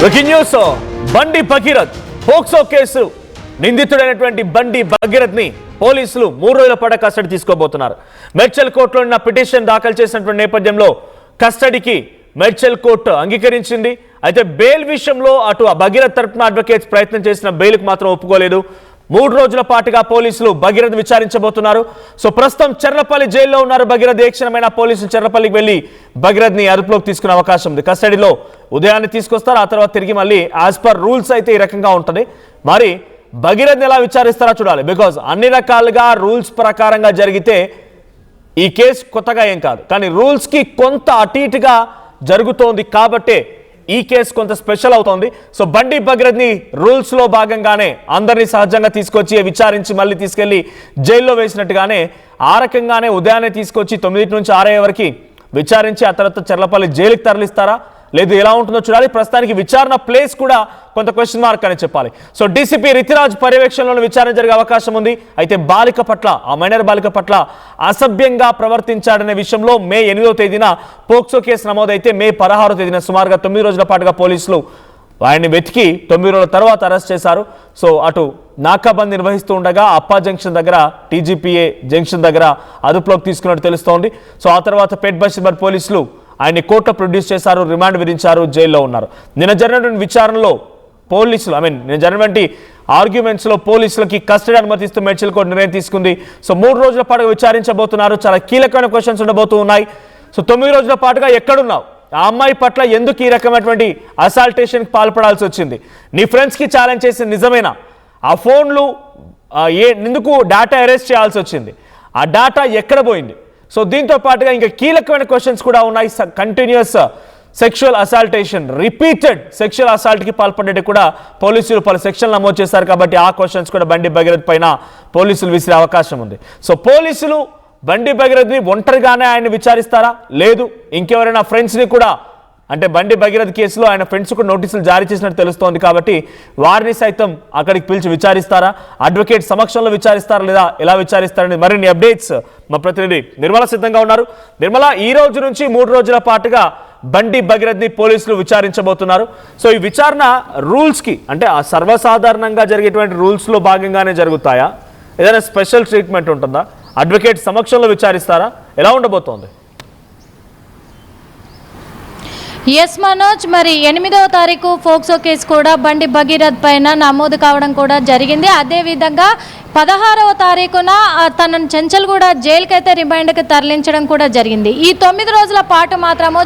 Breaking news బండి Bhagirath POCSO case నిందితుడైనటువంటి బండి భగీరథ్ ని పోలీసులు 3 రోజుల పాటు కస్టడీ తీసుకోబోతున్నారు. మేడ్చల్ కోర్టులో ఉన్న పిటిషన్ దాఖలు చేసినటువంటి నేపథ్యంలో కస్టడీకి మేడ్చల్ కోర్టు అంగీకరించింది. అయితే బెయిల్ విషయంలో అటు భగీరథ్ తరపున అడ్వకేట్స్ ప్రయత్నం చేసిన బెయిల్కు మాత్రం ఒప్పుకోలేదు. 3 రోజుల పాటుగా పోలీసులు భగీరథ్ విచారించబోతున్నారు. సో ప్రస్తుతం చెర్లపల్లి జైల్లో ఉన్నారు భగీరథ్. ఏ క్షణమైనా పోలీసులు చెర్లపల్లికి వెళ్లి భగీరథ్ ని అదుపులోకి తీసుకునే అవకాశం ఉంది. కస్టడీలో ఉదయాన్నే తీసుకొస్తారు, ఆ తర్వాత తిరిగి మళ్ళీ యాజ్ పర్ రూల్స్ అయితే ఈ రకంగా ఉంటుంది. మరి భగీరథ్ ఎలా విచారిస్తారో చూడాలి. బికాజ్ అన్ని రకాలుగా రూల్స్ ప్రకారంగా జరిగితే ఈ కేసు కొత్తగా ఏం కాదు, కానీ రూల్స్ కి కొంత అటు ఇటుగా జరుగుతోంది కాబట్టే ఈ కేసు కొంత స్పెషల్ అవుతోంది. సో బండి భగీరథ్ ని రూల్స్ లో భాగంగానే అందరినీ సహజంగా తీసుకొచ్చి విచారించి మళ్ళీ తీసుకెళ్లి జైల్లో వేసినట్టుగానే ఆ రకంగానే ఉదయాన్నే తీసుకొచ్చి 9 నుంచి 6 వరకు విచారించి ఆ తర్వాత చెర్లపల్లి జైలుకి తరలిస్తారా లేదు ఎలా ఉంటుందో చూడాలి. ప్రస్తుతానికి విచారణ ప్లేస్ కూడా కొంత క్వశ్చన్ మార్క్ అని చెప్పాలి. సో డీసీపీ రితిరాజ్ పర్యవేక్షణలో విచారణ జరిగే అవకాశం ఉంది. అయితే బాలిక పట్ల, ఆ మైనర్ బాలిక పట్ల అసభ్యంగా ప్రవర్తించాడనే విషయంలో మే 8వ తేదీన పోక్సో కేసు నమోదైతే మే 16వ తేదీన సుమారుగా 9 రోజుల పాటుగా పోలీసులు ఆయన్ని వెతికి 9 రోజుల తర్వాత అరెస్ట్ చేశారు. సో అటు నాకాబంద్ నిర్వహిస్తూ ఉండగా అప్పా జంక్షన్ దగ్గర, టీజీపీఏ జంక్షన్ దగ్గర అదుపులోకి తీసుకున్నట్టు తెలుస్తోంది. సో ఆ తర్వాత పేట్ బషీర్బాద్ పోలీసులు ఆయన్ని కోర్టులో ప్రొడ్యూస్ చేశారు, రిమాండ్ విధించారు, జైల్లో ఉన్నారు. నిన్న జరిగినటువంటి విచారణలో పోలీసులు నిన్న జరిగినటువంటి ఆర్గ్యుమెంట్స్లో పోలీసులకి కస్టడీ అనుమతిస్తూ మేడ్చల్ కోర్టు నిర్ణయం తీసుకుంది. సో 3 రోజుల పాటుగా విచారించబోతున్నారు. చాలా కీలకమైన క్వశ్చన్స్ ఉండబోతూ ఉన్నాయి. సో 9 రోజుల పాటుగా ఎక్కడున్నావు, ఆ అమ్మాయి పట్ల ఎందుకు ఈ రకమైనటువంటి అసాల్టేషన్కి పాల్పడాల్సి వచ్చింది, నీ ఫ్రెండ్స్కి ఛాలెంజ్ చేసిన నిజమేనా, ఆ ఫోన్లు ఎందుకు డేటా అరెస్ట్ చేయాల్సి వచ్చింది, ఆ డేటా ఎక్కడ పోయింది. సో దీంతో పాటుగా ఇంకా కీలకమైన క్వశ్చన్స్ కూడా ఉన్నాయి. కంటిన్యూస్ సెక్షువల్ అసాల్టేషన్, రిపీటెడ్ సెక్షువల్ అసాల్ట్కి పాల్పడేది కూడా పోలీసులు పలు సెక్షన్లు నమోదు చేశారు. కాబట్టి ఆ క్వశ్చన్స్ కూడా బండి భగీరథ్ పైన పోలీసులు విసిరే అవకాశం ఉంది. సో పోలీసులు బండి భగీరథ్ని ఒంటరిగానే ఆయన విచారిస్తారా, లేదు ఇంకెవరైనా ఫ్రెండ్స్ని కూడా, అంటే బండి భగీరథ్ కేసులో ఆయన ఫ్రెండ్స్ కూడా నోటీసులు జారీ చేసినట్టు తెలుస్తోంది. కాబట్టి వారిని సైతం అక్కడికి పిలిచి విచారిస్తారా, అడ్వకేట్ సమక్షంలో విచారిస్తారా, లేదా ఎలా విచారిస్తారని మరిన్ని అప్డేట్స్ మా ప్రతినిధి నిర్మల సిద్ధంగా ఉన్నారు. నిర్మల, ఈ రోజు నుంచి 3 రోజుల పాటుగా బండి భగీరథ్ని పోలీసులు విచారించబోతున్నారు. సో ఈ విచారణ రూల్స్కి, అంటే ఆ సర్వసాధారణంగా జరిగేటువంటి రూల్స్లో భాగంగానే జరుగుతాయా, ఏదైనా స్పెషల్ ట్రీట్మెంట్ ఉంటుందా, అడ్వకేట్ సమక్షంలో విచారిస్తారా, ఎలా ఉండబోతోంది? ఎస్ మనోజ్, మరి 8వ తారీఖు పోక్సో కేసు కూడా బండి భగీరథ్ పైన నమోదు కావడం కూడా జరిగింది. అదేవిధంగా 16వ తారీఖున తనను చెంచల్గూడ జైలుకైతే రిమాండ్కి తరలించడం కూడా జరిగింది. ఈ 9 రోజుల పాటు మాత్రము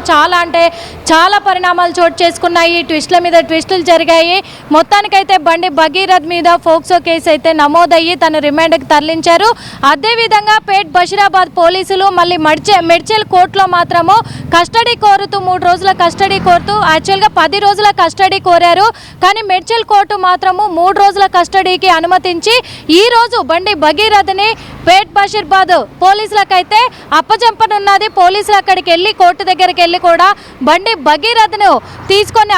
చాలా పరిణామాలు చోటు చేసుకున్నాయి. ట్విస్టుల మీద ట్విస్టులు జరిగాయి. మొత్తానికైతే బండి భగీరథ్ మీద పోక్సో కేసు అయితే నమోదయ్యి తను రిమాండ్కి తరలించారు. అదేవిధంగా పేట్ బషీరాబాద్ పోలీసులు మళ్ళీ మెడ్చల్ కోర్టులో మాత్రము కస్టడీ కోరుతూ 3 రోజుల కస్టడీ కోరుతూ యాక్చువల్గా 10 రోజుల కస్టడీ కోరారు. కానీ మెడ్చల్ కోర్టు మాత్రము 3 రోజుల కస్టడీకి అనుమతించి ఈ రోజు బండి భగీరథ్ని పేట్ బషీర్బాద్ పోలీసులకైతే అప్పచెప్పనున్నది. పోలీసులు అక్కడికి వెళ్ళి, కోర్టు దగ్గరికి వెళ్ళి కూడా బండి భగీరథ్ను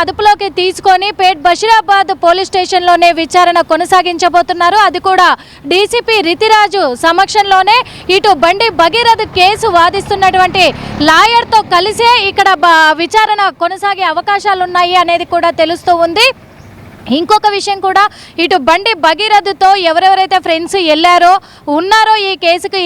అదుపులోకి తీసుకొని పేట్ బషీరాబాద్ పోలీస్ స్టేషన్లోనే విచారణ కొనసాగించబోతున్నారు. అది కూడా డీసీపీ రితిరాజు సమక్షంలోనే. ఇటు బండి భగీరథ్ కేసు వాదిస్తున్నటువంటి లాయర్తో కలిసే ఇక్కడ విచారణ కొనసాగే అవకాశాలు ఉన్నాయి అనేది కూడా తెలుస్తూ ఉంది. ఇంకొక విషయం కూడా, ఇటు బండి భగీరథ్తో ఎవరెవరైతే ఫ్రెండ్స్ ఉన్నారో ఈ కేసుకు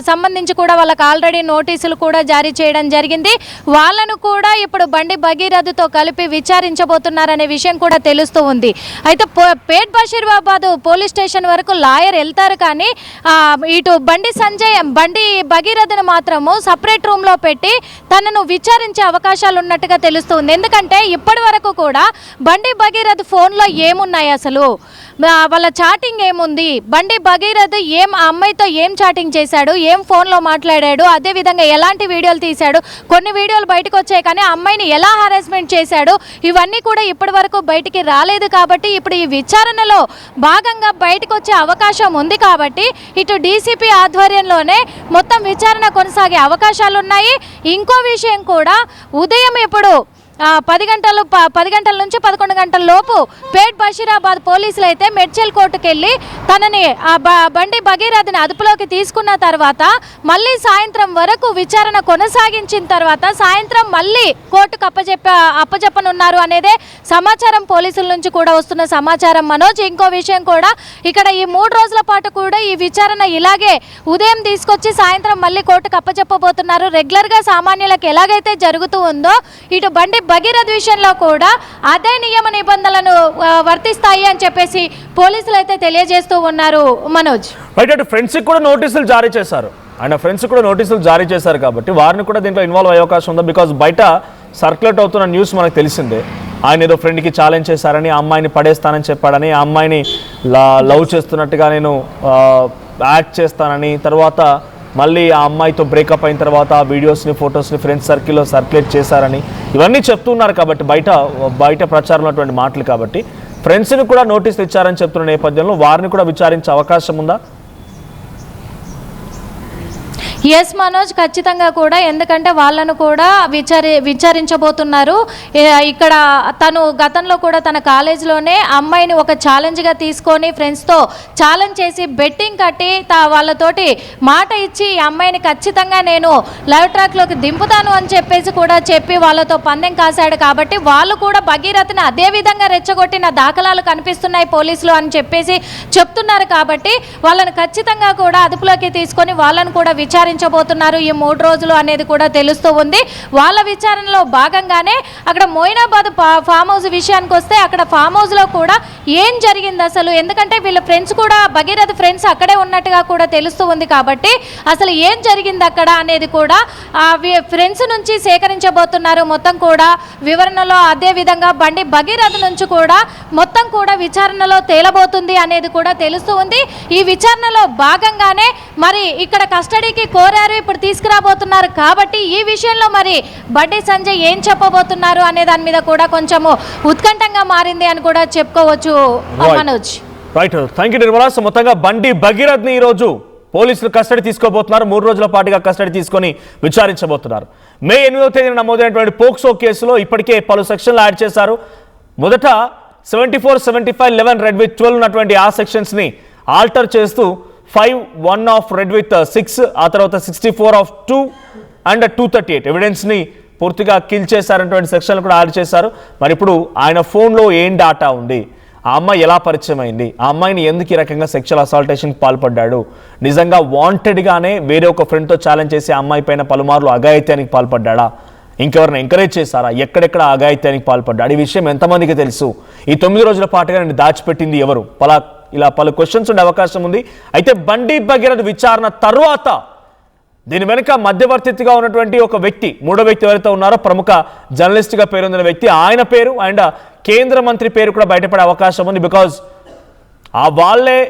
సంబంధించి కూడా వాళ్ళకి ఆల్రెడీ నోటీసులు కూడా జారీ చేయడం జరిగింది. వాళ్ళను కూడా ఇప్పుడు బండి భగీరథ్తో కలిపి విచారించబోతున్నారనే విషయం కూడా తెలుస్తూ ఉంది. అయితే పేట్ బషీరాబాద్ పోలీస్ స్టేషన్ వరకు లాయర్ వెళ్తారు, కానీ ఇటు బండి భగీరథ్ను మాత్రము సపరేట్ రూమ్లో పెట్టి తనను విచారించే అవకాశాలు ఉన్నట్టుగా తెలుస్తుంది. ఎందుకంటే ఇప్పటి వరకు కూడా బండి భగీరథ్ ఫోన్లో ఏమున్నాయి, అసలు వాళ్ళ చాటింగ్ ఏముంది, బండి భగీరథ్ ఆ అమ్మాయితో ఏం చాటింగ్ చేశాడు, ఏం ఫోన్లో మాట్లాడాడు, అదేవిధంగా ఎలాంటి వీడియోలు తీశాడు, కొన్ని వీడియోలు బయటకు వచ్చాయి కానీ అమ్మాయిని ఎలా హారాస్మెంట్ చేశాడు, ఇవన్నీ కూడా ఇప్పటి వరకు బయటికి రాలేదు. కాబట్టి ఇప్పుడు ఈ విచారణలో భాగంగా బయటకు వచ్చే అవకాశం ఉంది. కాబట్టి ఇటు డీసీపీ ఆధ్వర్యంలోనే మొత్తం విచారణ కొనసాగే అవకాశాలు ఉన్నాయి. ఇంకో విషయం కూడా, ఉదయం ఇప్పుడు 10 గంటల నుంచి 11 గంటల లోపు పేట్ బషీరాబాద్ పోలీసులు అయితే మెడ్చల్ కోర్టుకు వెళ్ళి తనని బండి భగీరథని అదుపులోకి తీసుకున్న తర్వాత మళ్ళీ సాయంత్రం వరకు విచారణ కొనసాగించిన తర్వాత సాయంత్రం మళ్ళీ కోర్టుకు అప్పచెప్పనున్నారు అనేదే సమాచారం పోలీసుల నుంచి కూడా వస్తున్న సమాచారం. మనోజ్, ఇంకో విషయం కూడా ఇక్కడ ఈ 3 రోజుల పాటు కూడా ఈ విచారణ ఇలాగే ఉదయం తీసుకొచ్చి సాయంత్రం మళ్ళీ కోర్టుకు అప్పచెప్పబోతున్నారు. రెగ్యులర్గా సామాన్యులకు ఎలాగైతే జరుగుతూ ఉందో ఇటు బండి భగీరథ్ విషయంలో కూడా అదే నియమ నిబంధనలను వర్తిస్తాయి అని చెప్పేసి పోలీసులు అయితే తెలియజేస్తూ ఉన్నారు. మనోజ్, బయట ఫ్రెండ్స్కి కూడా నోటీసులు జారీ చేశారు. ఆయన ఫ్రెండ్స్ కూడా నోటీసులు జారీ చేశారు కాబట్టి వారిని కూడా దీంట్లో ఇన్వాల్వ్ అయ్యే అవకాశం ఉందా? బికాజ్ బయట సర్క్యులేట్ అవుతున్న న్యూస్ మనకు తెలిసిందే. ఆయన ఏదో ఫ్రెండ్కి ఛాలెంజ్ చేశారని, ఆ అమ్మాయిని పడేస్తానని చెప్పాడని, ఆ అమ్మాయిని లవ్ చేస్తున్నట్టుగా నేను యాక్ట్ చేస్తానని, తర్వాత మళ్ళీ ఆ అమ్మాయితో బ్రేకప్ అయిన తర్వాత ఆ వీడియోస్ని, ఫొటోస్ని ఫ్రెండ్స్ సర్కిల్లో సర్క్యులేట్ చేశారని ఇవన్నీ చెప్తున్నారు. కాబట్టి బయట ప్రచారం ఉన్నటువంటి మాటలు కాబట్టి ఫ్రెండ్స్ని కూడా నోటీసులు ఇచ్చారని చెప్తున్న నేపథ్యంలో వారిని కూడా విచారించే అవకాశం ఉందా? ఎస్ మనోజ్, ఖచ్చితంగా కూడా. ఎందుకంటే వాళ్ళను కూడా విచారించబోతున్నారు. ఇక్కడ తను గతంలో కూడా తన కాలేజీలోనే అమ్మాయిని ఒక ఛాలెంజ్గా తీసుకొని ఫ్రెండ్స్తో ఛాలెంజ్ చేసి బెట్టింగ్ కట్టి వాళ్ళతోటి మాట ఇచ్చి ఈ అమ్మాయిని ఖచ్చితంగా నేను లైవ్ ట్రాక్లోకి దింపుతాను అని చెప్పేసి కూడా చెప్పి వాళ్ళతో పందెం కాశాడు. కాబట్టి వాళ్ళు కూడా భగీరథని అదే విధంగా రెచ్చగొట్టిన దాఖలాలు కనిపిస్తున్నాయి పోలీసులు అని చెప్పేసి చెప్తున్నారు. కాబట్టి వాళ్ళని ఖచ్చితంగా కూడా అదుపులోకి తీసుకొని వాళ్ళను కూడా విచారించబోతున్నారు ఈ 3 రోజులు అనేది కూడా తెలుస్తూ ఉంది. వాళ్ళ విచారణలో భాగంగానే అక్కడ మోయినాబాద్ ఫామ్ హౌస్ విషయానికి వస్తే అక్కడ ఫామ్ హౌస్లో కూడా ఏం జరిగింది అసలు, ఎందుకంటే వీళ్ళ ఫ్రెండ్స్ కూడా భగీరథ ఫ్రెండ్స్ అక్కడే ఉన్నట్టుగా కూడా తెలుస్తూ ఉంది. కాబట్టి అసలు ఏం జరిగింది అక్కడ అనేది కూడా ఫ్రెండ్స్ నుంచి సేకరించబోతున్నారు మొత్తం కూడా వివరణలో. అదే విధంగా బండి భగీరథ నుంచి కూడా మొత్తం కూడా విచారణలో తేలబోతుంది అనేది కూడా తెలుస్తూ ఉంది. ఈ విచారణలో భాగంగానే మరి ఇక్కడ కస్టడీకి కోరారు, ఇప్పుడు తీసుకురాబోతున్నారు. కాబట్టి ఈ విషయంలో మరి బండి సంజయ్ ఏం చెప్పబోతున్నారు అనే దాని మీద కూడా కొంచెము ఉత్కంఠంగా మారింది అని కూడా చెప్పుకోవచ్చు. Manoj, right, thank you Nirmala. So మొత్తంగా బండి భగీరథ్ని ఈరోజు పోలీసులు కస్టడీ తీసుకోబోతున్నారు. 3 రోజుల పాటుగా కస్టడీ తీసుకొని విచారించబోతున్నారు. మే 8వ తేదీన నమోదైనటువంటి పోక్సో కేసులో ఇప్పటికే పలు సెక్షన్లు యాడ్ చేశారు. మొదట 74, 75, 11 రెడ్ విత్ 12 ఉన్నటువంటి ఆ సెక్షన్స్ని ఆల్టర్ చేస్తూ 5, 1 ఆఫ్ రెడ్ విత్ 6, ఆ తర్వాత 64 ఆఫ్ 2 అండ్ 238 ఎవిడెన్స్ని పూర్తిగా కిల్ చేశారనేటువంటి సెక్షన్లు కూడా యాడ్ చేశారు. మరి ఇప్పుడు ఆయన ఫోన్లో ఏం డాటా ఉంది, ఆ అమ్మాయి ఎలా పరిచయం అయింది, ఆ అమ్మాయిని ఎందుకు ఈ రకంగా సెక్షువల్ అసాల్టేషన్కి పాల్పడ్డాడు, నిజంగా వాంటెడ్గానే వేరే ఒక ఫ్రెండ్తో ఛాలెంజ్ చేసి ఆ అమ్మాయి పైన పలుమార్లు అఘాయిత్యానికి పాల్పడ్డా, ఇంకెవరిని ఎంకరేజ్ చేశారా, ఎక్కడెక్కడ అఘాయిత్యానికి పాల్పడ్డాడు, ఈ విషయం ఎంతమందికి తెలుసు, ఈ 9 రోజుల పాటుగా నేను దాచిపెట్టింది ఎవరు, ఇలా పలు క్వశ్చన్స్ ఉండే అవకాశం ఉంది. అయితే బండి భగీరథ్ విచారణ తర్వాత దీని వెనుక మధ్యవర్తిగా ఉన్నటువంటి ఒక వ్యక్తి, 3వ వ్యక్తి ఎవరైతే ఉన్నారో ప్రముఖ జర్నలిస్ట్గా పేరొందిన వ్యక్తి, ఆయన పేరు అండ్ కేంద్ర మంత్రి పేరు కూడా బయటపడే అవకాశం ఉంది. బికాజ్ వాళ్ళే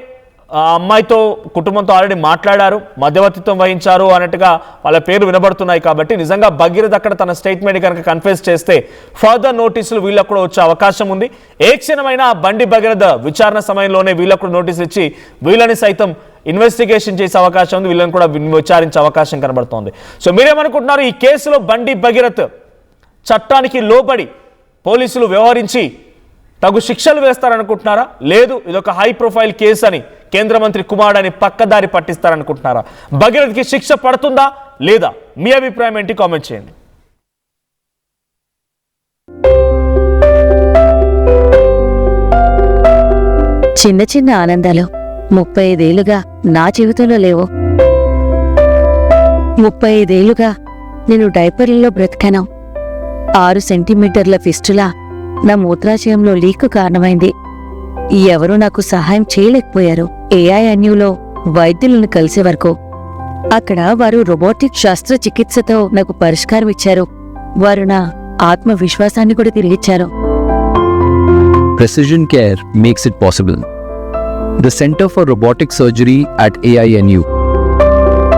ఆ అమ్మాయితో కుటుంబంతో ఆల్రెడీ మాట్లాడారు, మధ్యవర్తిత్వం వహించారు అన్నట్టుగా వాళ్ళ పేరు వినబడుతున్నాయి. కాబట్టి నిజంగా భగీరథ్ అక్కడ తన స్టేట్మెంట్ కనుక కన్ఫెస్ చేస్తే ఫర్దర్ నోటీసులు వీళ్ళకు కూడా వచ్చే అవకాశం ఉంది. ఏ క్షణమైనా బండి భగీరథ్ విచారణ సమయంలోనే వీళ్ళకు కూడా నోటీసులు ఇచ్చి వీళ్ళని సైతం ఇన్వెస్టిగేషన్ చేసే అవకాశం ఉంది, వీళ్ళని కూడా విచారించే అవకాశం కనబడుతోంది. సో మీరేమనుకుంటున్నారు, ఈ కేసులో బండి భగీరథ్ చట్టానికి లోబడి పోలీసులు వ్యవహరించి తగు శిక్షలు వేస్తారనుకుంటున్నారా, లేదు ఇదొక హై ప్రొఫైల్ కేసు అని కేంద్ర మంత్రి కుమార్ అని పక్కదారి పట్టిస్తారనుకుంటున్నారా, భగీరథ్కి శిక్ష పడుతుందా లేదా, మీ అభిప్రాయం ఏంటి కామెంట్ చేయండి. చిన్న చిన్న ఆనందాలు 35 ఏళ్లుగా నా జీవితంలో లేవు. 35 ఏళ్లుగా నేను డైపర్లలో బ్రతికాను. 6 సెంటీమీటర్ల ఫిస్టులా నా మూత్రాశయంలో లీకు కారణమైంది. ఎవరూ నాకు సహాయం చేయలేకపోయారు. AINUలో వైద్యులను కలిసే వరకు అక్కడ వారు రోబోటిక్ శస్త్రచికిత్సతో నాకు పరిష్కారం ఇచ్చారు. వారు నా ఆత్మవిశ్వాసాన్ని కూడా తిరిగిచ్చారు. Precision care makes it possible. The Center for Robotic Surgery at AINU